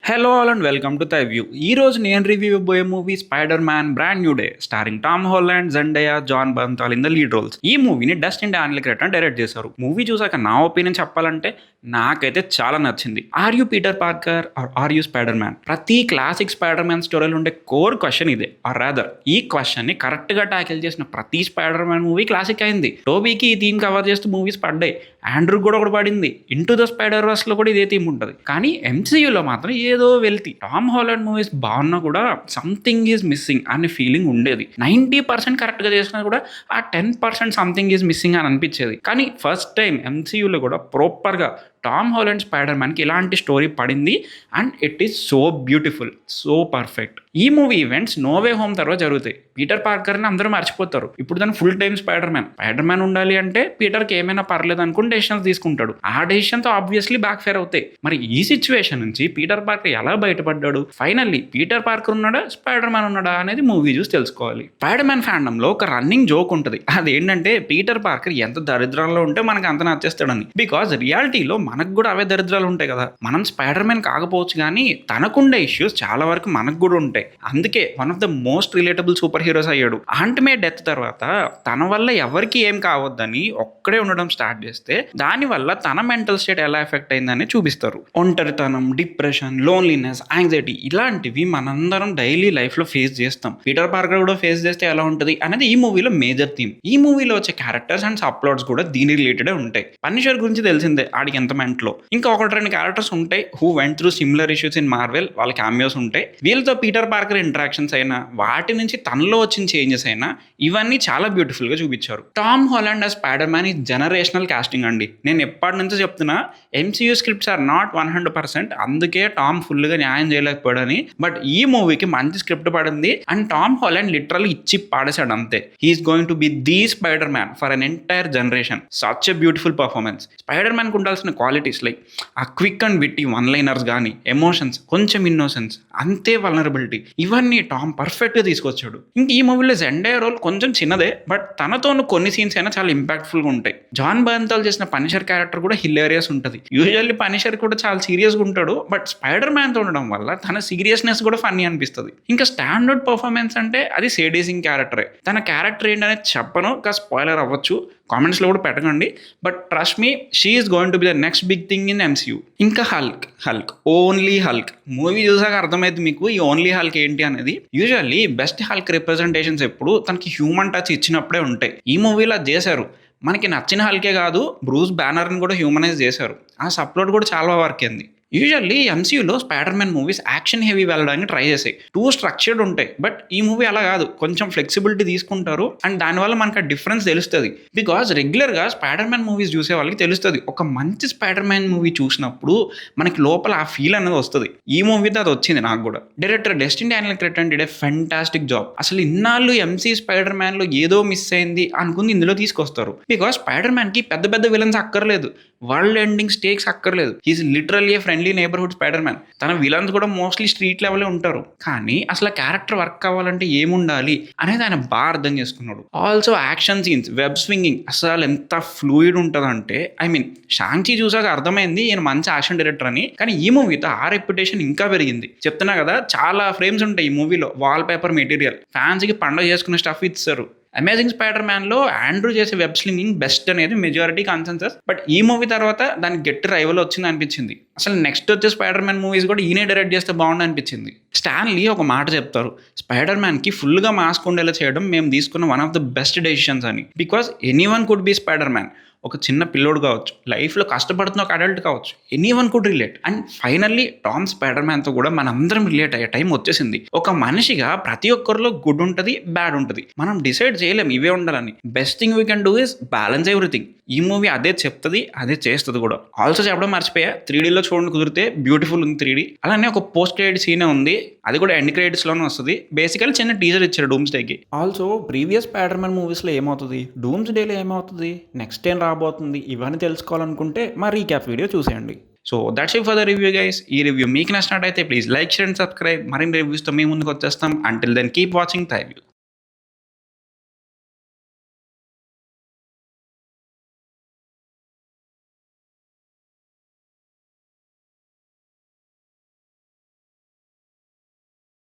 Hello all and welcome to thy view. ఈ రోజు నేను రివ్యూ ఇవ్వబోయే movie Spider Man brand new day starring Tom Holland, Zendaya, Jon Bernthal in the lead roles. ఈ మూవీని Dustin Daniel Cretton direct చేశారు. Movie చూసాక నా opinion చెప్పాలంటే నాకైతే చాలా నచ్చింది. Are you Peter Parker are you Spider Man? ప్రతి క్లాసిక్ స్పైడర్ మ్యాన్ స్టోరీలో ఉండే కోర్ క్వశ్చన్ ఇదే. ఆర్ రాదర్ ఈ క్వశ్చన్ ని కరెక్ట్ గా టాకిల్ చేసిన ప్రతి స్పైడర్ మ్యాన్ మూవీ క్లాసిక్ అయింది. టోబీకి ఈ థీమ్ కవర్ చేస్తూ మూవీస్ పడ్డాయి. ఆండ్రూ కూడా ఒకటి పడింది. ఇంటూ ద స్పైడర్ వర్స్ లో కూడా ఇదే థీమ్ ఉంటుంది. కానీ ఎంసీయూలో మాత్రం ఏదో వెళ్తి టామ్ హాలండ్ మూవీస్ బాగున్నా కూడా సంథింగ్ ఈజ్ మిస్సింగ్ అనే ఫీలింగ్ ఉండేది. 90% కరెక్ట్ గా చేసినా కూడా ఆ 10% సంథింగ్ ఈజ్ మిస్సింగ్ అని అనిపించేది. కానీ ఫస్ట్ టైం ఎంసీయూలో కూడా ప్రాపర్ గా టామ్ హాలండ్ స్పైడర్ మ్యాన్కి ఇలాంటి స్టోరీ పడింది and it is so beautiful, so perfect. ఈ మూవీ ఈవెంట్స్ నోవే హోమ్ తర్వాత జరుగుతాయి. పీటర్ పార్కర్ని అందరూ మర్చిపోతారు. ఇప్పుడు దాని ఫుల్ టైం స్పైడర్ మ్యాన్ ఉండాలి అంటే పీటర్కి ఏమైనా పర్లేదు అనుకుని డెసిషన్స్ తీసుకుంటాడు. ఆ డెసిషన్తో ఆబ్వియస్లీ బ్యాక్ ఫేర్ అవుతాయి. మరి ఈ సిచ్యువేషన్ నుంచి పీటర్ పార్కర్ ఎలా బయటపడ్డాడు? ఫైనల్లీ పీటర్ పార్కర్ ఉన్నాడా, స్పైడర్ మ్యాన్ ఉన్నాడా అనేది మూవీ చూసి తెలుసుకోవాలి. స్పైడర్ మ్యాన్ ఫ్యాండమ్లో ఒక రన్నింగ్ జోక్ ఉంటుంది. అదేంటంటే పీటర్ పార్కర్ ఎంత దరిద్రంలో ఉంటే మనకు అంత నచ్చేస్తాడని. బికాజ్ రియాలిటీలో మనకు కూడా అవే దరిద్రాలు ఉంటాయి కదా. మనం స్పైడర్ మ్యాన్ కాకపోవచ్చు కానీ తనకుండే ఇష్యూస్ చాలా వరకు మనకు కూడా ఉంటాయి. అందుకే one of the most relatable super heroes అయ్యాడు. ఆంట్ మే డెత్ తర్వాత తన వల్ల ఎవరికి ఏం కావద్దని ఒక్కడే ఉండడం స్టార్ట్ చేస్తే దానివల్ల తన మెంటల్ స్టేట్ ఎలా ఎఫెక్ట్ అయిందని చూపిస్తారు. ఒంటరితనం, డిప్రెషన్, లోన్లీనెస్, యాంగ్జైటీ ఇలాంటివి మనందరం డైలీ లైఫ్ లో ఫేస్ చేస్తాం. పీటర్ పార్కర్ కూడా ఫేస్ చేస్తే ఎలా ఉంటుంది అనేది ఈ మూవీలో మేజర్ థీమ్. ఈ మూవీలో వచ్చే క్యారెక్టర్స్ అండ్ సబ్ప్లాట్స్ కూడా దీని రిలేటెడ్ ఉంటాయి. పనిషర్ గురించి తెలిసిందే, ఆడికి ఎంత మెంట్లో. ఇంకా ఒకటి రెండు క్యారెక్టర్స్ ఉంటాయి who went through similar issues in Marvel, వాళ్ళ క్యామియోస్ ఉంటాయి. వీళ్ళతో పీటర్ పార్కర్ ఇంటరాక్షన్స్ అయినా వాటి నుంచి తనలో వచ్చిన చేంజెస్ అయినా ఇవన్నీ చాలా బ్యూటిఫుల్ గా చూపించారు. Tom Holland as Spider Man ఈ జనరేషనల్ కాస్టింగ్ అండి. నేను ఎప్పటి నుంచో చెప్తున్నా ఎంసీయూ స్క్రిప్ట్స్ ఆర్ నాట్ 100%, అందుకే టామ్ ఫుల్ గా న్యాయం చేయలేకపోయాడని. బట్ ఈ మూవీకి మంచి స్క్రిప్ట్ పడింది అండ్ టామ్ హాలండ్ లిటరల్ ఇచ్చి పాడేశాడు అంతే. He's going to be the Spider Man for an entire generation. Such a beautiful performance. Spider Man కు ఉండాల్సిన క్వాలిటీస్ లైక్ ఆ quick and witty one liners కానీ, ఎమోషన్స్, కొంచెం ఇన్నోసెన్స్, అంతే వల్నరబిలిటీ, ఇవన్నీ టామ్ పర్ఫెక్ట్ గా తీసుకొచ్చాడు. ఇంక ఈ మూవీలో జెండయా రోల్ కొంచెం చిన్నదే బట్ తనతోను కొన్ని సీన్స్ అయినా చాలా ఇంపాక్ట్ఫుల్ గా ఉంటాయి. జాన్ బర్న్థాల్ చేసిన పనిషర్ క్యారెక్టర్ కూడా హిలేరియస్ ఉంటుంది. యూజువల్లీ పనిషర్ కూడా చాలా సీరియస్ గా ఉంటాడు బట్ స్పైడర్ మ్యాన్ తో ఉండడం వల్ల తన సీరియస్నెస్ కూడా ఫన్నీ అనిపిస్తుంది. ఇంకా స్టాండర్డ్ పర్ఫార్మెన్స్ అంటే అది సేడీసింగ్ క్యారెక్టరే. తన క్యారెక్టర్ ఏంటనేది చెప్పను, ఇంకా స్పాయిలర్ అవ్వచ్చు, కామెంట్స్లో కూడా పెట్టకండి. But trust me, she is going to be the next big thing in MCU. ఇంకా హల్క్ ఓన్లీ హల్క్ మూవీ చూసాక అర్థమైంది మీకు ఈ ఓన్లీ హల్క్ ఏంటి అనేది. యూజువల్లీ బెస్ట్ హల్క్ రిప్రజెంటేషన్స్ ఎప్పుడు తనకి హ్యూమన్ టచ్ ఇచ్చినప్పుడే ఉంటాయి. ఈ మూవీలో అది చేశారు. మనకి నచ్చిన హల్కే కాదు, బ్రూస్ బ్యానర్ని కూడా హ్యూమనైజ్ చేశారు. ఆ సప్లోడ్ కూడా చాలా వర్క్ అయింది. యూజువల్లీ ఎంసీయూలో Spider Man movies action heavy వెళ్ళడానికి ట్రై చేసాయి. టూ స్ట్రక్చర్డ్ ఉంటాయి బట్ ఈ మూవీ అలా కాదు, కొంచెం ఫ్లెక్సిబిలిటీ తీసుకుంటారు అండ్ దానివల్ల మనకు ఆ డిఫరెన్స్ తెలుస్తుంది. బికాజ్ రెగ్యులర్గా స్పైడర్ మ్యాన్ మూవీస్ చూసే వాళ్ళకి తెలుస్తుంది, ఒక మంచి స్పైడర్ మ్యాన్ మూవీ చూసినప్పుడు మనకి లోపల ఆ ఫీల్ అనేది వస్తుంది. ఈ మూవీతో అది వచ్చింది నాకు కూడా. Director Dustin Daniel క్రెటన్ did a fantastic job. అసలు ఇన్నాళ్ళు ఎంసీ స్పైడర్ మ్యాన్లో ఏదో మిస్ అయింది అనుకుంది ఇందులో తీసుకొస్తారు. బికాజ్ స్పైడర్ మ్యాన్కి పెద్ద పెద్ద విలన్స్ అక్కర్లేదు, వరల్డ్ ఎండింగ్ స్టేక్స్ అక్కర్లేదు. హీఈస్ లిటరల్లీ ఏ ఫ్రెండ్లీ నేబర్హుడ్ స్పైడర్ మ్యాన్. తన విలన్స్ కూడా మోస్ట్లీ స్ట్రీట్ లెవెలే ఉంటారు. కానీ అసలు క్యారెక్టర్ వర్క్ అవ్వాలంటే ఏముండాలి అనేది ఆయన బాగా అర్థం చేసుకున్నాడు. Also action scenes, web swinging అసలు ఎంత ఫ్లూయిడ్ ఉంటుందంటే, షాంగ్‌చి చూసాక అర్థమైంది ఈయన మంచి యాక్షన్ డైరెక్టర్ అని. కానీ ఈ మూవీతో ఆ రెప్యుటేషన్ ఇంకా పెరిగింది. చెప్తున్నా కదా, చాలా ఫ్రేమ్స్ ఉంటాయి ఈ మూవీలో, వాల్ పేపర్ మెటీరియల్, ఫ్యాన్స్కి పండుగ చేసుకునే స్టఫ్ ఇస్తారు. అమేజింగ్ స్పైడర్ మ్యాన్లో ఆండ్రూ చేసే వెబ్ స్లింగింగ్ బెస్ట్ అనేది మెజారిటీ కన్సెన్సస్. బట్ ఈ మూవీ తర్వాత దానికి గట్టి రైవల్ వచ్చింది అనిపించింది. అసలు నెక్స్ట్ వచ్చే స్పైడర్ మ్యాన్ మూవీస్ కూడా ఈయనే డైరెక్ట్ చేస్తే బాగుంది అనిపించింది. స్టాన్లీ ఒక మాట చెప్తారు, స్పైడర్ మ్యాన్కి ఫుల్గా మాస్క్ ఉండేలా చేయడం మేము తీసుకున్న one of the best decisions అని. Because anyone could be Spider Man. ఒక చిన్న పిల్లోడు కావచ్చు, లైఫ్లో కష్టపడుతున్న ఒక అడల్ట్ కావచ్చు, anyone could relate. And finally Tom Spider మ్యాన్తో కూడా మనందరం రిలేట్ అయ్యే టైం వచ్చేసింది. ఒక మనిషిగా ప్రతి ఒక్కరిలో గుడ్ ఉంటుంది, బ్యాడ్ ఉంటుంది. మనం డిసైడ్ చేయలేం ఇవే ఉండాలని. Best thing we can do is balance everything. ఈ మూవీ అదే చెప్తుంది, అదే చేస్తుంది కూడా. ఆల్సో చెప్పడం మర్చిపోయా, 3Dలో చూడండి కుదిరితే, బ్యూటిఫుల్ ఉంది 3D. అలానే ఒక పోస్ట్ క్రెడిట్ సీనే ఉంది, అది కూడా ఎండ్ క్రెడిట్స్లోనే వస్తుంది. బేసికల్ చిన్న టీజర్ ఇచ్చారు డూమ్స్ డేకి. ఆల్సో ప్రీవియస్ స్పైడర్ మ్యాన్ మూవీస్లో ఏమవుతుంది, డూమ్స్ డేలో ఏమవుతుంది, నెక్స్ట్ ఏం రాబోతుంది, ఇవన్నీ తెలుసుకోవాలనుకుంటే మా రీక్యాప్ వీడియో చూసేయండి. So that's it for the review guys. ఈ రివ్యూ మీకు నచ్చినట్టయితే please like, share and subscribe. మరిన్ని రివ్యూస్తో మీ ముందుకు వచ్చేస్తాం. Until then keep watching Thy view.